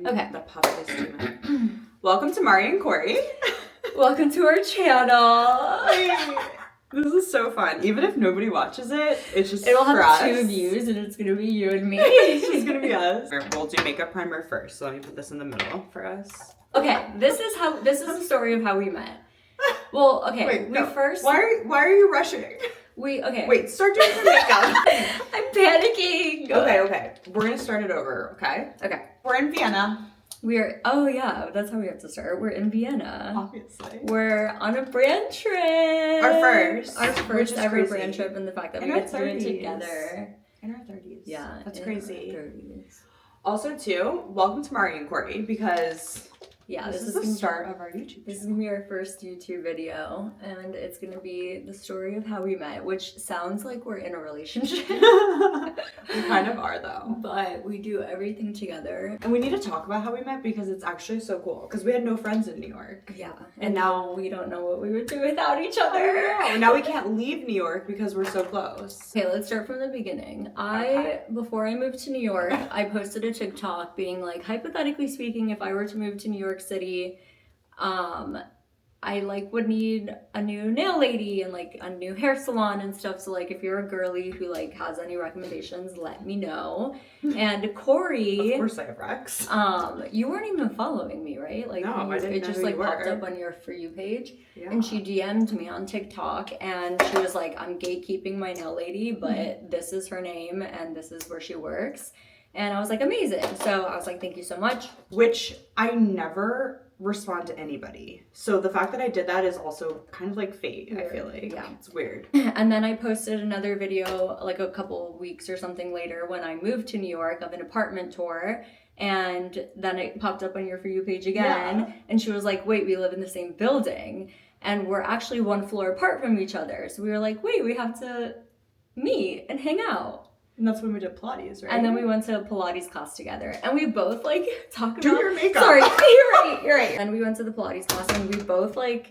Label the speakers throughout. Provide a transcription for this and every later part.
Speaker 1: Okay.
Speaker 2: The puppy is too much. Welcome to Mari and Corey.
Speaker 1: Welcome to our channel.
Speaker 2: This is so fun. Even if nobody watches it, it's just
Speaker 1: It'll
Speaker 2: for
Speaker 1: have
Speaker 2: us.
Speaker 1: 2 views and it's gonna be you and me.
Speaker 2: It's just gonna be us. We'll do makeup primer first. So let me put this in the middle for us.
Speaker 1: Okay, this is the story of how we met. Well, okay,
Speaker 2: Wait, no.
Speaker 1: first.
Speaker 2: Why are you rushing? Wait, start doing the makeup.
Speaker 1: I'm panicking.
Speaker 2: Okay. We're gonna start it over, okay?
Speaker 1: Okay.
Speaker 2: We're in Vienna.
Speaker 1: Oh yeah, that's how we have to start. We're in Vienna.
Speaker 2: Obviously.
Speaker 1: We're on a brand trip.
Speaker 2: Our first
Speaker 1: ever
Speaker 2: crazy.
Speaker 1: brand trip, and the fact that
Speaker 2: In
Speaker 1: we
Speaker 2: our
Speaker 1: get to do it
Speaker 2: 30s.
Speaker 1: together.
Speaker 2: In our 30s.
Speaker 1: Yeah.
Speaker 2: That's
Speaker 1: in
Speaker 2: crazy.
Speaker 1: Our 30s.
Speaker 2: Also, too, welcome to Mari and Corey because
Speaker 1: this
Speaker 2: is the start of our YouTube
Speaker 1: This is
Speaker 2: channel.
Speaker 1: gonna be our first YouTube video, and it's gonna be the story of how we met, which sounds like we're in a relationship.
Speaker 2: We kind of are, though.
Speaker 1: But we do everything together.
Speaker 2: And we need to talk about how we met because it's actually so cool. Because we had no friends in New York.
Speaker 1: Yeah.
Speaker 2: And now
Speaker 1: we don't know what we would do without each other.
Speaker 2: And now we can't leave New York because we're so close.
Speaker 1: Okay, let's start from the beginning. Before I moved to New York, I posted a TikTok being like, hypothetically speaking, if I were to move to New York City, I would need a new nail lady and a new hair salon and stuff. So if you're a girly who has any recommendations, let me know. And Corey,
Speaker 2: of course I have Rex.
Speaker 1: you weren't even following me, right?
Speaker 2: No, I didn't
Speaker 1: it just
Speaker 2: know you
Speaker 1: popped
Speaker 2: were.
Speaker 1: up on your For You page.
Speaker 2: Yeah.
Speaker 1: And she DM'd me on TikTok and she was like, I'm gatekeeping my nail lady, but this is her name and this is where she works. And I was like, amazing. So I was like, thank you so much.
Speaker 2: Which I never respond to anybody. So the fact that I did that is also kind of like fate,
Speaker 1: Weird.
Speaker 2: I feel like.
Speaker 1: Yeah.
Speaker 2: It's weird.
Speaker 1: And then I posted another video a couple weeks or something later when I moved to New York of an apartment tour. And then it popped up on your For You page again.
Speaker 2: Yeah.
Speaker 1: And she was like, wait, we live in the same building. And we're actually 1 floor apart from each other. So we were like, wait, we have to meet and hang out.
Speaker 2: And that's when we did Pilates, right?
Speaker 1: And then we went to a Pilates class together. And we both talk about...
Speaker 2: Do your makeup.
Speaker 1: Sorry, you're right. And we went to the Pilates class and we both
Speaker 2: It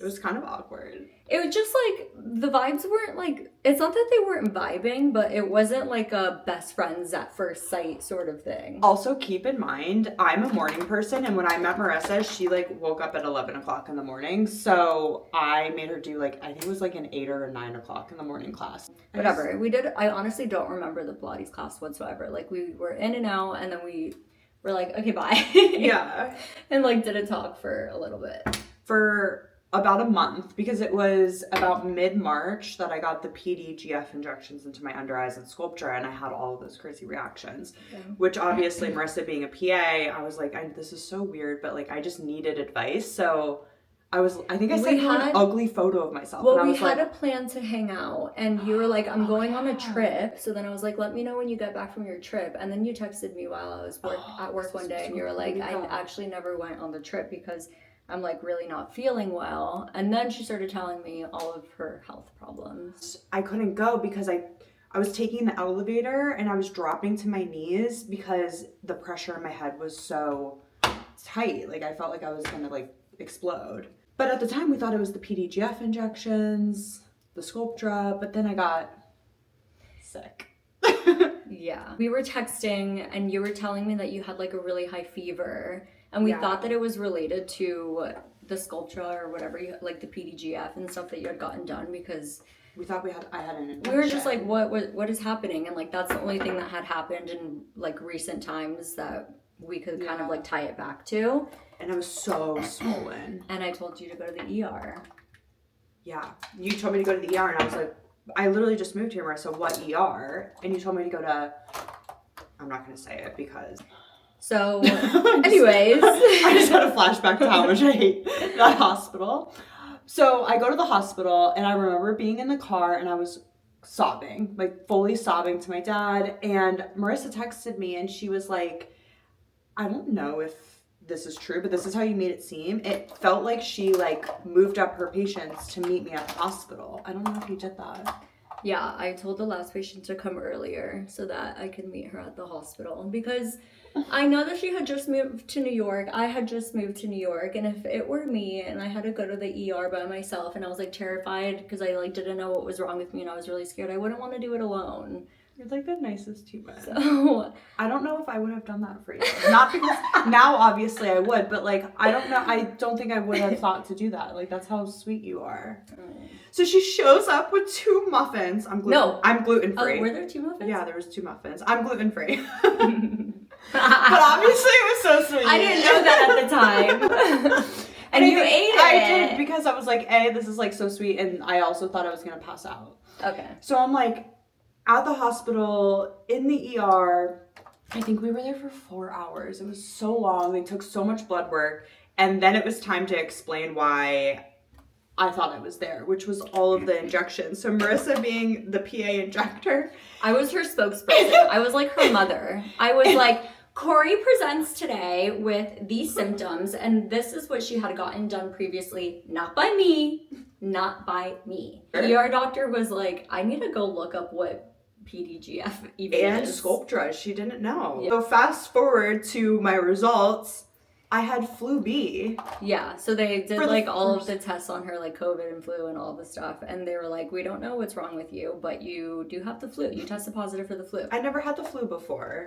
Speaker 2: was kind of awkward.
Speaker 1: It was just the vibes weren't it's not that they weren't vibing, but it wasn't a best friends at first sight sort of thing.
Speaker 2: Also, keep in mind, I'm a morning person, and when I met Marissa, she woke up at 11 o'clock in the morning. So I made her do I think it was an 8 or a 9 o'clock in the morning class.
Speaker 1: Whatever. We did. I honestly don't remember the Pilates class whatsoever. We were in and out, and then we were like, okay, bye.
Speaker 2: Yeah.
Speaker 1: And didn't talk for a little bit.
Speaker 2: For about a month, because it was about mid-March that I got the PDGF injections into my under eyes and Sculptra, and I had all of those crazy reactions.
Speaker 1: Yeah.
Speaker 2: Which obviously, Marissa being a PA, I was like, this is so weird, but I just needed advice. So I think I sent you an ugly photo of myself.
Speaker 1: Well,
Speaker 2: and I
Speaker 1: we had a plan to hang out, and you were like, I'm going on a trip. So then I was like, let me know when you get back from your trip. And then you texted me while I was at work one day, and you were like, I actually never went on the trip because I'm really not feeling well. And then she started telling me all of her health problems.
Speaker 2: I couldn't go because I was taking the elevator and I was dropping to my knees because the pressure in my head was so tight. I felt like I was gonna explode. But at the time we thought it was the PDGF injections, the Sculptra, but then I got sick.
Speaker 1: Yeah. We were texting and you were telling me that you had a really high fever. And we thought that it was related to the Sculptra or whatever, the PDGF and stuff that you had gotten done because...
Speaker 2: We thought I had an infection.
Speaker 1: We were just what is happening? And that's the only thing that had happened in recent times that we could kind of tie it back to.
Speaker 2: And I was so swollen.
Speaker 1: And I told you to go to the ER.
Speaker 2: Yeah. You told me to go to the ER and I was like, I literally just moved here, Marissa, what ER? And you told me to go to... I'm not going to say it because...
Speaker 1: So, anyways.
Speaker 2: I just had a flashback to how much I hate that hospital. So I go to the hospital and I remember being in the car and I was sobbing, fully sobbing to my dad. And Marissa texted me and she was like, I don't know if this is true, but this is how you made it seem. It felt like she moved up her patients to meet me at the hospital. I don't know if you did that.
Speaker 1: Yeah, I told the last patient to come earlier so that I could meet her at the hospital because I know that she had just moved to New York. I had just moved to New York, and if it were me and I had to go to the ER by myself and I was terrified because I didn't know what was wrong with me and I was really scared, I wouldn't want to do it alone.
Speaker 2: You're like the nicest human.
Speaker 1: So
Speaker 2: I don't know if I would have done that for you. Not because now obviously I would, but like I don't know. I don't think I would have thought to do that. Like that's how sweet you are. So she shows up with 2 muffins. I'm gluten free.
Speaker 1: Oh, were there 2 muffins?
Speaker 2: Yeah, there was 2 muffins. I'm gluten free. But obviously it was so sweet.
Speaker 1: I didn't know that at the time. And you ate it.
Speaker 2: I did because I was like, this is like so sweet, and I also thought I was gonna pass out.
Speaker 1: Okay.
Speaker 2: So I'm like at the hospital in the ER. I think we were there for 4 hours. It was so long. They took so much blood work, and then it was time to explain why I thought I was there, which was all of the injections. So Marissa being the PA injector.
Speaker 1: I was her spokesperson. I was like her mother. I was like, Corey presents today with these symptoms, and this is what she had gotten done previously, not by me, not by me. The ER doctor was like, I need to go look up what PDGF even
Speaker 2: And
Speaker 1: is.
Speaker 2: Sculptra, she didn't know.
Speaker 1: Yeah.
Speaker 2: So fast forward to my results, I had flu B.
Speaker 1: Yeah, so they did
Speaker 2: For the
Speaker 1: like all of
Speaker 2: first-
Speaker 1: the tests on her, like COVID and flu and all the stuff, and they were like, we don't know what's wrong with you, but you do have the flu. You tested positive for the flu.
Speaker 2: I never had the flu before.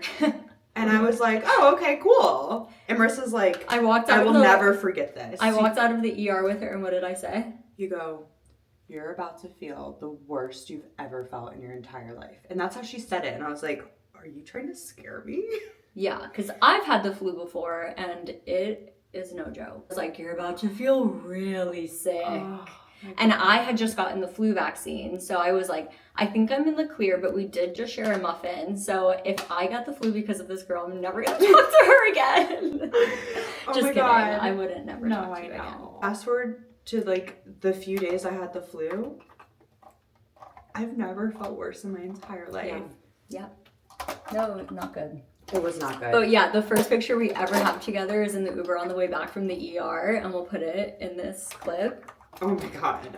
Speaker 2: And I was like, oh, okay, cool. And Marissa's like,
Speaker 1: I
Speaker 2: I will never forget this.
Speaker 1: I walked out of the ER with her, and what did I say?
Speaker 2: You go, you're about to feel the worst you've ever felt in your entire life. And that's how she said it. And I was like, are you trying to scare me?
Speaker 1: Yeah, because I've had the flu before, and it is no joke. It's like, you're about to feel really sick.
Speaker 2: Oh,
Speaker 1: and I had just gotten the flu vaccine, so I was like, I think I'm in the clear, but we did just share a muffin. So if I got the flu because of this girl, I'm never going to talk to her again.
Speaker 2: Oh
Speaker 1: Just
Speaker 2: my
Speaker 1: kidding.
Speaker 2: God.
Speaker 1: I wouldn't never talk to
Speaker 2: I
Speaker 1: you
Speaker 2: know.
Speaker 1: again.
Speaker 2: Fast forward to like the few days I had the flu. I've never felt worse in my entire life.
Speaker 1: Yeah. No, not good.
Speaker 2: It was not good.
Speaker 1: But yeah, the first picture we ever have together is in the Uber on the way back from the ER, and we'll put it in this clip.
Speaker 2: Oh my God.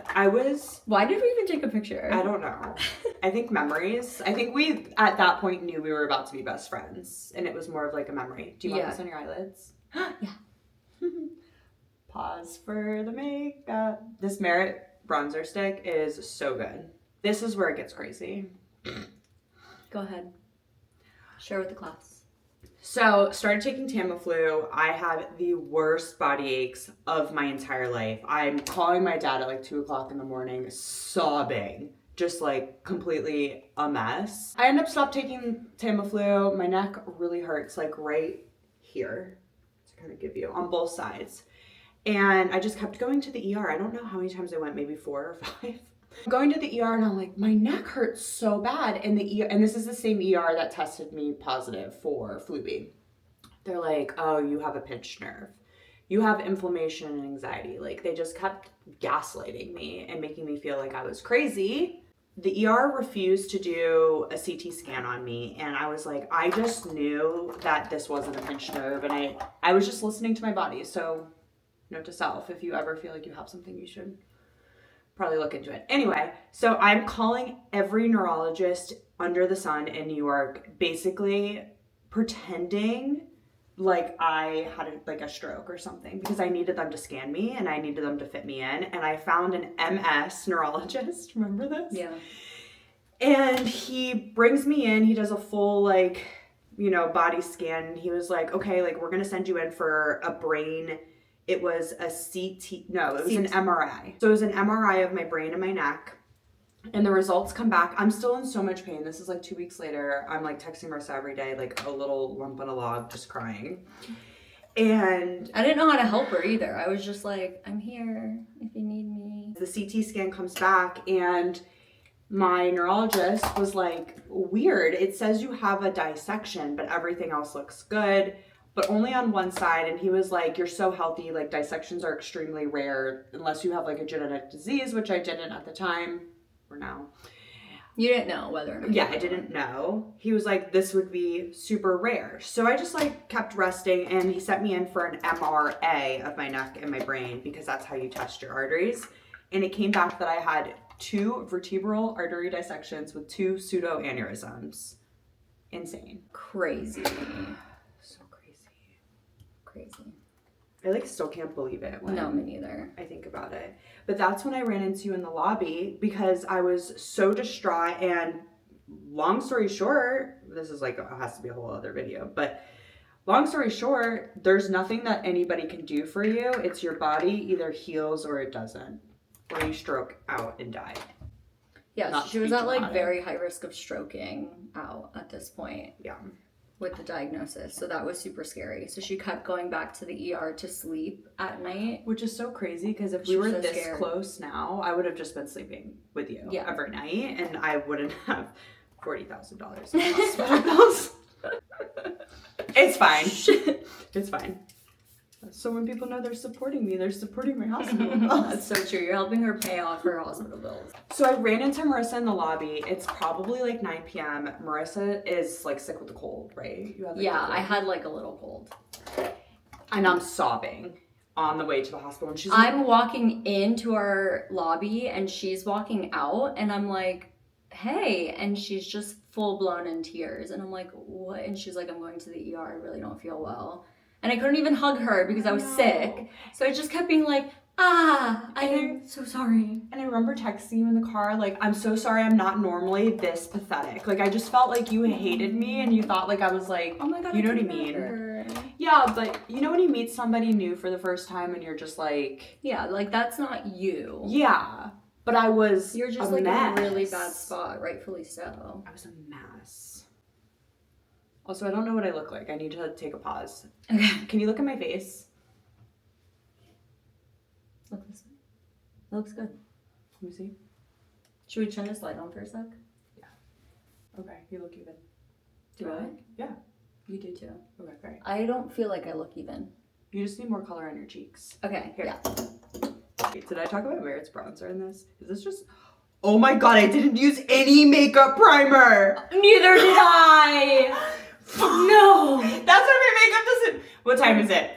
Speaker 1: Why did we even take a picture?
Speaker 2: I don't know. I think memories. I think we, at that point, knew we were about to be best friends. And it was more of like a memory. Do you want
Speaker 1: Yeah.
Speaker 2: this on your eyelids?
Speaker 1: Yeah.
Speaker 2: Pause for the makeup. This Merit bronzer stick is so good. This is where it gets crazy.
Speaker 1: Go ahead. Share with the class.
Speaker 2: So, started taking Tamiflu. I had the worst body aches of my entire life. I'm calling my dad at like 2 o'clock in the morning, sobbing, just like completely a mess. I end up stopped taking Tamiflu. My neck really hurts, like right here, to kind of give you on both sides. And I just kept going to the ER. I don't know how many times I went, maybe 4 or 5. Going to the ER and I'm like, my neck hurts so bad. And the ER, and this is the same ER that tested me positive for flu B. They're like, oh, you have a pinched nerve. You have inflammation and anxiety. Like they just kept gaslighting me and making me feel like I was crazy. The ER refused to do a CT scan on me. And I was like, I just knew that this wasn't a pinched nerve. And I was just listening to my body. So note to self, if you ever feel like you have something, you should probably look into it. Anyway, so I'm calling every neurologist under the sun in New York, basically pretending like I had a stroke or something because I needed them to scan me and I needed them to fit me in. And I found an MS neurologist. Remember this?
Speaker 1: Yeah.
Speaker 2: And he brings me in. He does a full body scan. He was like, okay, like we're going to send you in for a brain. It was a an MRI. So it was an MRI of my brain and my neck. And the results come back. I'm still in so much pain. This is like 2 weeks later. I'm like texting Marissa every day, like a little lump on a log, just crying. And
Speaker 1: I didn't know how to help her either. I was just like, I'm here if you need me.
Speaker 2: the CT scan comes back and my neurologist was like, weird. It says you have a dissection, but everything else looks good. But only on one side. And he was like, you're so healthy. Like dissections are extremely rare unless you have like a genetic disease, which I didn't at the time or now.
Speaker 1: You didn't know whether or not.
Speaker 2: Yeah, I didn't know. He was like, this would be super rare. So I just like kept resting and he sent me in for an MRA of my neck and my brain because that's how you test your arteries. And it came back that I had 2 vertebral artery dissections with 2 pseudoaneurysms. Insane.
Speaker 1: Crazy. Crazy.
Speaker 2: I like still can't believe it when
Speaker 1: No, me neither.
Speaker 2: I think about it. But that's when I ran into you in the lobby because I was so distraught and long story short, this is like, it has to be a whole other video, but long story short, there's nothing that anybody can do for you. It's your body either heals or it doesn't, or you stroke out and die.
Speaker 1: Yeah, she was at like very high risk of stroking out at this point.
Speaker 2: Yeah.
Speaker 1: With the diagnosis. So that was super scary. So she kept going back to the ER to sleep at night.
Speaker 2: Which is so crazy because if we were so this close now, I would have just been sleeping with you every night and I wouldn't have $40,000 in hospital bills. It's fine. It's fine. So when people know they're supporting me, they're supporting my hospital bills.
Speaker 1: That's so true. You're helping her pay off her hospital bills.
Speaker 2: So I ran into Marissa in the lobby. It's probably like 9 p.m. Marissa is like sick with the cold, right? You had, like,
Speaker 1: I had like a little cold.
Speaker 2: And I'm sobbing on the way to the hospital. And she's
Speaker 1: I'm walking into our lobby and she's walking out and I'm like, hey, and she's just full blown in tears. And I'm like, what? And she's like, I'm going to the ER. I really don't feel well. And I couldn't even hug her because I was sick. So I just kept being like, I'm so sorry.
Speaker 2: And I remember texting you in the car, like, I'm so sorry I'm not normally this pathetic. Like, I just felt like you hated me and you thought like I was like,
Speaker 1: oh my God,
Speaker 2: you know what I mean? Yeah, but you know when you meet somebody new for the first time and you're just like...
Speaker 1: Yeah, like that's not you.
Speaker 2: Yeah, but I was
Speaker 1: You're just like
Speaker 2: mess.
Speaker 1: in a really bad spot, rightfully so.
Speaker 2: I was a mess. Also, I don't know what I look like. I need to take a pause.
Speaker 1: Okay.
Speaker 2: Can you look at my face?
Speaker 1: Look this way. It looks good.
Speaker 2: Let me see.
Speaker 1: Should we turn this light on for a sec?
Speaker 2: Yeah. Okay, you look even.
Speaker 1: Do I?
Speaker 2: Yeah.
Speaker 1: You do too.
Speaker 2: Okay, great.
Speaker 1: I don't feel like I look even.
Speaker 2: You just need more color on your cheeks.
Speaker 1: Okay,
Speaker 2: here.
Speaker 1: Yeah.
Speaker 2: Wait, did I talk about Merit's bronzer in this? Is this just... Oh my God, I didn't use any makeup primer!
Speaker 1: Neither did I! No!
Speaker 2: That's why my makeup doesn't... What time is it?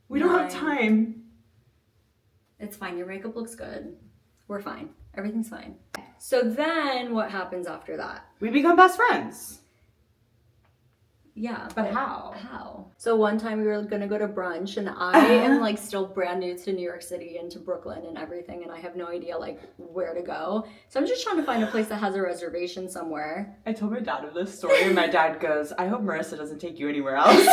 Speaker 2: We don't have time.
Speaker 1: It's fine. Your makeup looks good. We're fine. Everything's fine. So then what happens after that?
Speaker 2: We become best friends.
Speaker 1: Yeah.
Speaker 2: But how?
Speaker 1: How? So one time we were gonna go to brunch and I am like still brand new to New York City and to Brooklyn and everything and I have no idea like where to go. So I'm just trying to find a place that has a reservation somewhere.
Speaker 2: I told my dad of this story and my dad goes, I hope Marissa doesn't take you anywhere else.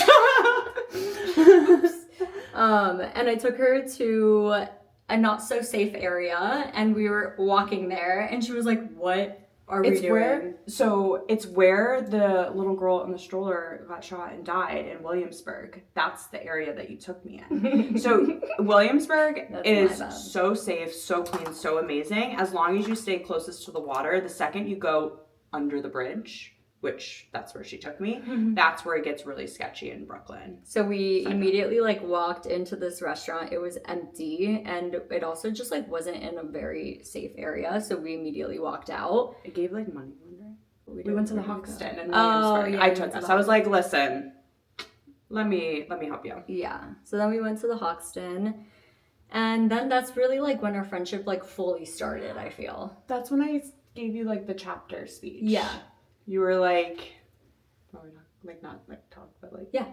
Speaker 1: And I took her to a not so safe area and we were walking there and she was like, what are we doing?
Speaker 2: It's where the little girl in the stroller got shot and died in Williamsburg. That's the area that you took me in. So Williamsburg is so safe, so clean, so amazing. As long as you stay closest to the water, the second you go under the bridge, which that's where she took me, that's where it gets really sketchy in Brooklyn.
Speaker 1: So we immediately like walked into this restaurant. It was empty and it also just like wasn't in a very safe area. So we immediately walked out.
Speaker 2: It gave like money laundering. We went to the Hoxton and I took us. I was like, listen, let me help you.
Speaker 1: Yeah. So then we went to the Hoxton. And then that's really like when our friendship like fully started, I feel.
Speaker 2: That's when I gave you like the chapter speech.
Speaker 1: Yeah.
Speaker 2: You were like, not talk, but like,
Speaker 1: yeah.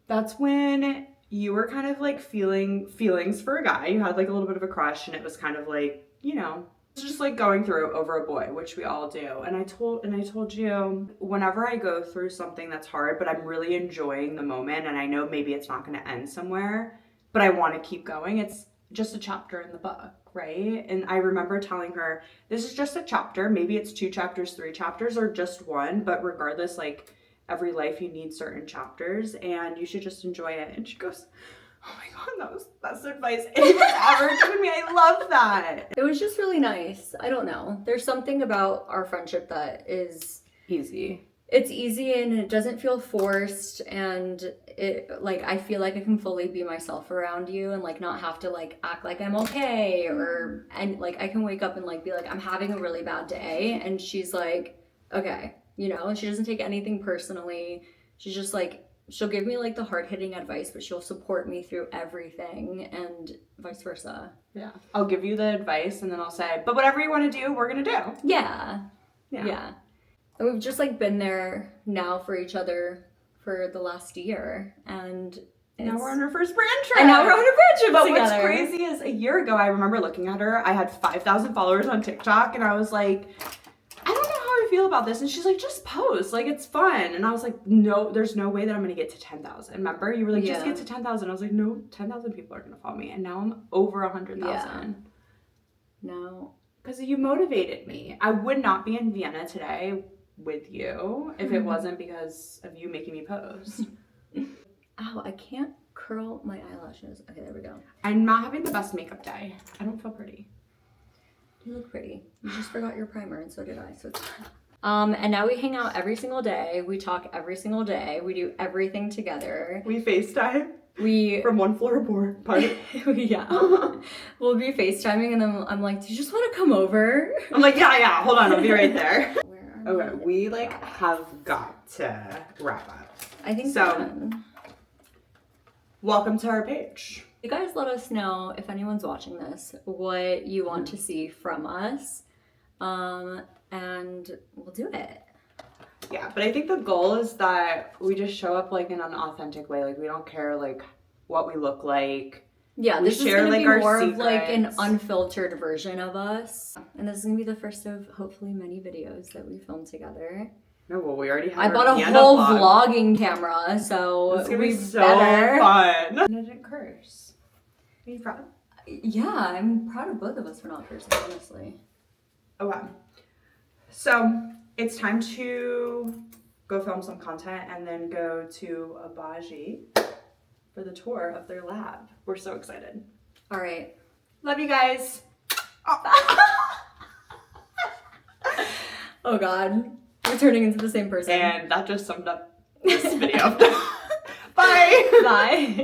Speaker 2: That's when you were kind of like feeling feelings for a guy. You had like a little bit of a crush and it was kind of like, you know, it's just like going through over a boy, which we all do. And I told you, whenever I go through something that's hard, but I'm really enjoying the moment and I know maybe it's not going to end somewhere, but I want to keep going. It's just a chapter in the book, right? And I remember telling her, this is just a chapter. Maybe it's 2 chapters, 3 chapters, or just 1. But regardless, like every life you need certain chapters and you should just enjoy it. And she goes, oh my God, that was the best advice anyone's ever given me. I love that.
Speaker 1: It was just really nice. I don't know. There's something about our friendship that is
Speaker 2: easy.
Speaker 1: It's easy and it doesn't feel forced and it like I feel like I can fully be myself around you and like not have to like act like I'm okay and like I can wake up and like be like I'm having a really bad day and she's like okay, you know, and she doesn't take anything personally. She's just like she'll give me like the hard-hitting advice but she'll support me through everything and vice versa.
Speaker 2: Yeah. I'll give you the advice and then I'll say, but whatever you want to do, we're going to do.
Speaker 1: Yeah. And we've just like been there now for each other for the last year and
Speaker 2: Now we're on our first brand trip.
Speaker 1: And now we're on a brand trip
Speaker 2: But
Speaker 1: together.
Speaker 2: what's crazy is a year ago, I remember looking at her. I had 5,000 followers on TikTok, and I was like, I don't know how I feel about this. And she's like, just post. Like, it's fun. And I was like, no, there's no way that I'm going to get to 10,000. Remember? You were like, just get to 10,000. I was like, no, 10,000 people are going to follow me. And now I'm over 100,000.
Speaker 1: Yeah. No.
Speaker 2: Because you motivated me. I would not be in Vienna today with you if it wasn't because of you making me post.
Speaker 1: Ow, I can't curl my eyelashes. Okay, there we go.
Speaker 2: I'm not having the best makeup day. I don't feel pretty.
Speaker 1: You look pretty. You just forgot your primer, and so did I, so it's fine. And now we hang out every single day. We talk every single day. We do everything together.
Speaker 2: We FaceTime
Speaker 1: We
Speaker 2: from one floorboard part.
Speaker 1: yeah. We'll be FaceTiming, and then I'm like, do you just want to come over?
Speaker 2: I'm like, yeah, hold on, I'll be right there.
Speaker 1: Where are
Speaker 2: Okay, we like have got to wrap up.
Speaker 1: I think
Speaker 2: So-
Speaker 1: we're done.
Speaker 2: Welcome to our page.
Speaker 1: You guys let us know, if anyone's watching this, what you want to see from us. And we'll do it.
Speaker 2: Yeah, but I think the goal is that we just show up like in an authentic way. Like we don't care like what we look like.
Speaker 1: Yeah,
Speaker 2: We
Speaker 1: this is
Speaker 2: share,
Speaker 1: gonna
Speaker 2: like,
Speaker 1: be
Speaker 2: our
Speaker 1: more of like an
Speaker 2: secrets.
Speaker 1: unfiltered version of us. And this is gonna be the first of hopefully many videos that we film together.
Speaker 2: No, well, we already have
Speaker 1: I
Speaker 2: our
Speaker 1: bought a
Speaker 2: Vienna
Speaker 1: whole
Speaker 2: vlog.
Speaker 1: vlogging camera, so
Speaker 2: It's gonna
Speaker 1: we
Speaker 2: be so
Speaker 1: better.
Speaker 2: fun. And I didn't curse. Are you proud?
Speaker 1: Yeah, I'm proud of both of us for not cursing, honestly.
Speaker 2: Okay. So it's time to go film some content and then go to Abaji for the tour of their lab. We're so excited.
Speaker 1: All right.
Speaker 2: Love you guys.
Speaker 1: Oh God, we're turning into the same person.
Speaker 2: And that just summed up this video. Bye.
Speaker 1: Bye.